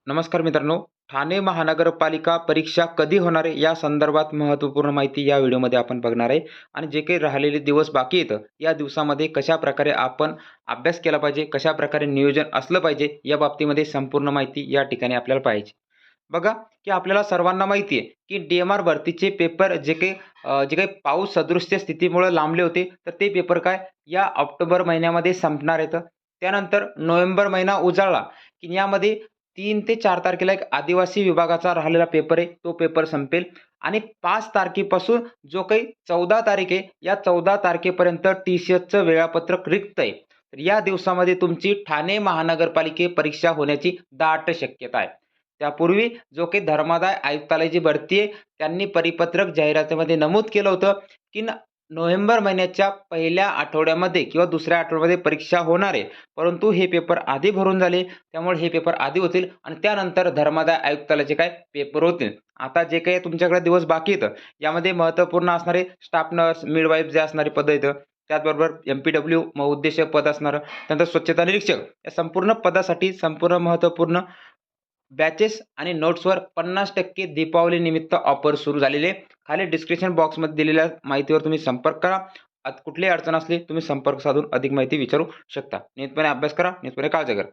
नमस्कार मित्रांनो. ठाणे महानगरपालिका परीक्षा कधी होणार आहे या संदर्भात महत्त्वपूर्ण माहिती या व्हिडिओमध्ये आपण बघणार आहे. आणि जे काही राहिलेले दिवस बाकी आहेत, या दिवसामध्ये कशाप्रकारे आपण अभ्यास केला पाहिजे, कशाप्रकारे नियोजन असलं पाहिजे, या बाबतीमध्ये संपूर्ण माहिती या ठिकाणी आपल्याला पाहिजे. बघा, की आपल्याला सर्वांना माहिती आहे, की डी-एम-आर भरतीचे पेपर जे काही पाऊस सदृश्य स्थितीमुळे लांबले होते, तर ते पेपर काय या ऑक्टोबर महिन्यामध्ये संपणार आहेत. त्यानंतर नोव्हेंबर महिना उजाळला, की यामध्ये 3 ते 4 तारखेला एक आदिवासी विभागाचा राहिलेला पेपर आहे, तो पेपर संपेल आणि 5 तारखेपासून जो काही 14 तारीख आहे, या 14 तारखेपर्यंत टी-सी-एसचं वेळापत्रक रिक्त आहे. तर या दिवसामध्ये तुमची ठाणे महानगरपालिके परीक्षा होण्याची दाट शक्यता आहे. त्यापूर्वी जो काही धर्मादाय आयुक्तालयाची भरती आहे, त्यांनी परिपत्रक जाहिरातीमध्ये नमूद केलं होतं, की नोव्हेंबर महिन्याच्या पहिल्या आठवड्यामध्ये किंवा दुसऱ्या आठवड्यामध्ये परीक्षा होणार आहे. परंतु हे पेपर आधी भरून झाले, त्यामुळे हे पेपर आधी होतील आणि त्यानंतर धर्मादाय आयुक्तालयाचे काय पेपर होतील. आता जे काही तुमच्याकडे दिवस बाकी आहेत, यामध्ये महत्त्वपूर्ण असणारे स्टाफ नर्स, मिडवाईफ जे असणारी पदं आहेत, त्याचबरोबर एम-पी-डब्ल्यू उद्देशक पद असणारं, त्यानंतर स्वच्छता निरीक्षक या संपूर्ण पदासाठी संपूर्ण महत्त्वपूर्ण बॅचेस आणि नोट्सवर 50% दीपावलीनिमित्त ऑफर सुरू झालेली आहे. खाली डिस्क्रिप्शन बॉक्समध्ये दिलेल्या माहितीवर तुम्ही संपर्क करा. कुठलीही अडचण असली तुम्ही संपर्क साधून अधिक माहिती विचारू शकता. नियमितपणे अभ्यास करा, नियमितपणे काळजी करा.